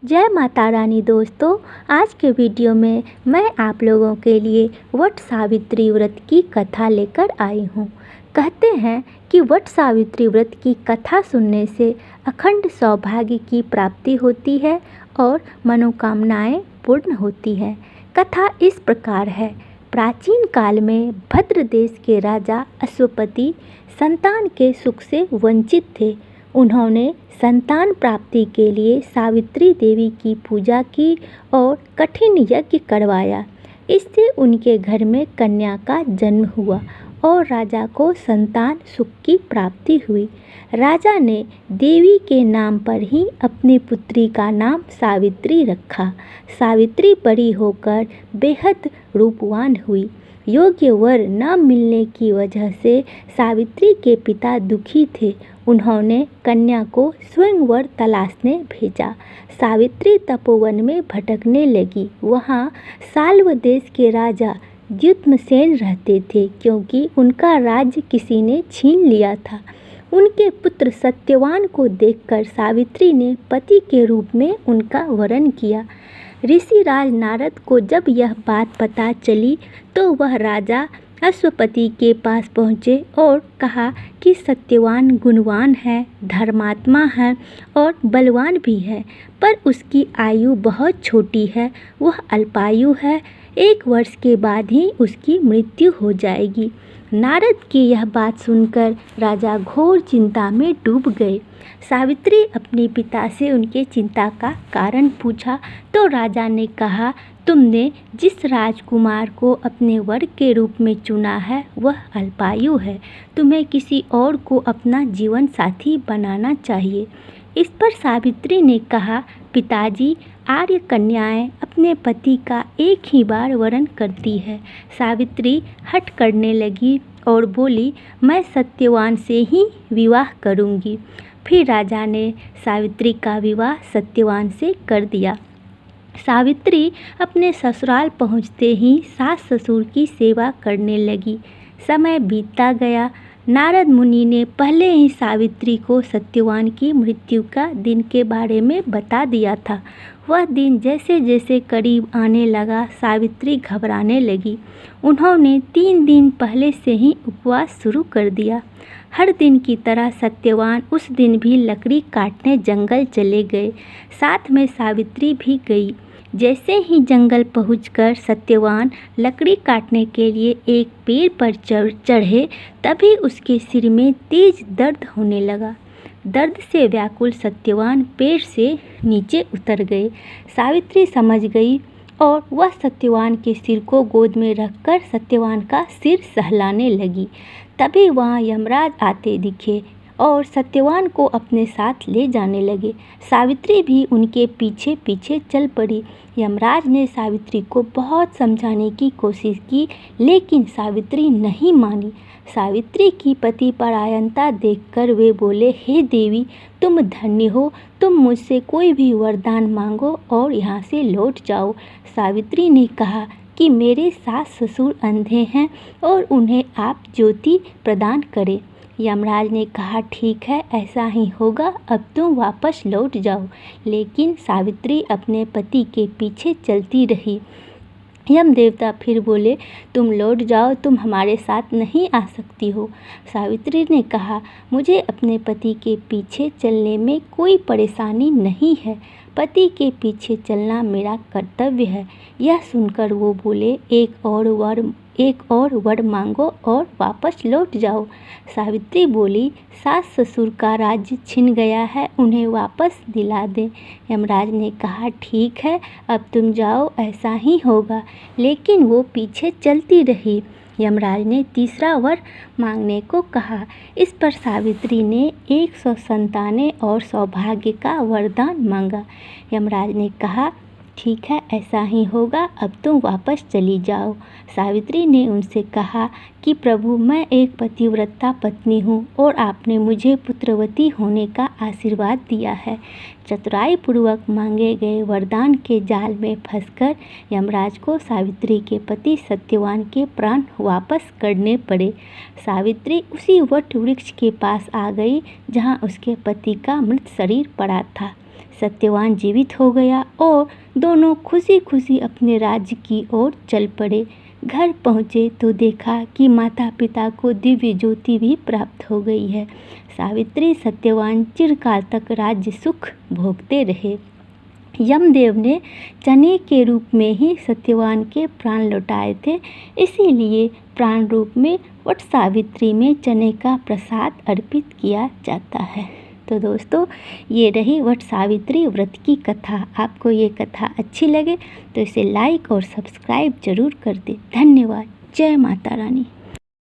जय माता रानी दोस्तों। आज के वीडियो में मैं आप लोगों के लिए वट सावित्री व्रत की कथा लेकर आई हूँ। कहते हैं कि वट सावित्री व्रत की कथा सुनने से अखंड सौभाग्य की प्राप्ति होती है और मनोकामनाएं पूर्ण होती हैं। कथा इस प्रकार है। प्राचीन काल में भद्र देश के राजा अश्वपति संतान के सुख से वंचित थे। उन्होंने संतान प्राप्ति के लिए सावित्री देवी की पूजा की और कठिन यज्ञ करवाया। इससे उनके घर में कन्या का जन्म हुआ और राजा को संतान सुख की प्राप्ति हुई। राजा ने देवी के नाम पर ही अपनी पुत्री का नाम सावित्री रखा। सावित्री बड़ी होकर बेहद रूपवान हुई। योग्य वर न मिलने की वजह से सावित्री के पिता दुखी थे। उन्होंने कन्या को स्वयं वर तलाशने भेजा। सावित्री तपोवन में भटकने लगी। वहाँ साल्व देश के राजा द्युम्नसेन रहते थे, क्योंकि उनका राज्य किसी ने छीन लिया था। उनके पुत्र सत्यवान को देखकर सावित्री ने पति के रूप में उनका वरण किया। ऋषिराज नारद को जब यह बात पता चली तो वह राजा अश्वपति के पास पहुँचे और कहा कि सत्यवान गुणवान है, धर्मात्मा है और बलवान भी है, पर उसकी आयु बहुत छोटी है। वह अल्पायु है। 1 वर्ष के बाद ही उसकी मृत्यु हो जाएगी। नारद की यह बात सुनकर राजा घोर चिंता में डूब गए। सावित्री अपने पिता से उनके चिंता का कारण पूछा तो राजा ने कहा, तुमने जिस राजकुमार को अपने वर के रूप में चुना है वह अल्पायु है। तुम्हें किसी और को अपना जीवन साथी बनाना चाहिए। इस पर सावित्री ने कहा, पिताजी, आर्य कन्याएं अपने पति का एक ही बार वरण करती है। सावित्री हठ करने लगी और बोली, मैं सत्यवान से ही विवाह करूंगी। फिर राजा ने सावित्री का विवाह सत्यवान से कर दिया। सावित्री अपने ससुराल पहुँचते ही सास ससुर की सेवा करने लगी। समय बीतता गया। नारद मुनि ने पहले ही सावित्री को सत्यवान की मृत्यु का दिन के बारे में बता दिया था। वह दिन जैसे जैसे करीब आने लगा, सावित्री घबराने लगी। उन्होंने 3 दिन पहले से ही उपवास शुरू कर दिया। हर दिन की तरह सत्यवान उस दिन भी लकड़ी काटने जंगल चले गए। साथ में सावित्री भी गई। जैसे ही जंगल पहुंचकर सत्यवान लकड़ी काटने के लिए एक पेड़ पर चढ़े, तभी उसके सिर में तेज दर्द होने लगा। दर्द से व्याकुल सत्यवान पेड़ से नीचे उतर गए। सावित्री समझ गई और वह सत्यवान के सिर को गोद में रखकर सत्यवान का सिर सहलाने लगी। तभी वहाँ यमराज आते दिखे और सत्यवान को अपने साथ ले जाने लगे। सावित्री भी उनके पीछे पीछे चल पड़ी। यमराज ने सावित्री को बहुत समझाने की कोशिश की, लेकिन सावित्री नहीं मानी। सावित्री की पति परायणता देखकर वे बोले, हे देवी, तुम धन्य हो। तुम मुझसे कोई भी वरदान मांगो और यहाँ से लौट जाओ। सावित्री ने कहा कि मेरे सास ससुर अंधे हैं और उन्हें आप ज्योति प्रदान करें। यमराज ने कहा, ठीक है, ऐसा ही होगा, अब तुम वापस लौट जाओ। लेकिन सावित्री अपने पति के पीछे चलती रही। यम देवता फिर बोले, तुम लौट जाओ, तुम हमारे साथ नहीं आ सकती हो। सावित्री ने कहा, मुझे अपने पति के पीछे चलने में कोई परेशानी नहीं है। पति के पीछे चलना मेरा कर्तव्य है। यह सुनकर वो बोले, एक और वर मांगो और वापस लौट जाओ। सावित्री बोली, सास ससुर का राज्य छिन गया है, उन्हें वापस दिला दें। यमराज ने कहा, ठीक है, अब तुम जाओ, ऐसा ही होगा। लेकिन वो पीछे चलती रही। यमराज ने तीसरा वर मांगने को कहा। इस पर सावित्री ने 100 संतानें और सौभाग्य का वरदान मांगा। यमराज ने कहा, ठीक है, ऐसा ही होगा, अब तुम वापस चली जाओ। सावित्री ने उनसे कहा कि प्रभु, मैं एक पतिव्रता पत्नी हूँ और आपने मुझे पुत्रवती होने का आशीर्वाद दिया है। चतुराई पूर्वक मांगे गए वरदान के जाल में फंसकर यमराज को सावित्री के पति सत्यवान के प्राण वापस करने पड़े। सावित्री उसी वट वृक्ष के पास आ गई जहाँ उसके पति का मृत शरीर पड़ा था। सत्यवान जीवित हो गया और दोनों खुशी खुशी अपने राज्य की ओर चल पड़े। घर पहुँचे तो देखा कि माता पिता को दिव्य ज्योति भी प्राप्त हो गई है। सावित्री सत्यवान चिरकाल तक राज्य सुख भोगते रहे। यमदेव ने चने के रूप में ही सत्यवान के प्राण लौटाए थे, इसीलिए प्राण रूप में वट सावित्री में चने का प्रसाद अर्पित किया जाता है। तो दोस्तों, ये रही वट सावित्री व्रत की कथा। आपको ये कथा अच्छी लगे तो इसे लाइक और सब्सक्राइब जरूर कर दें। धन्यवाद। जय माता रानी।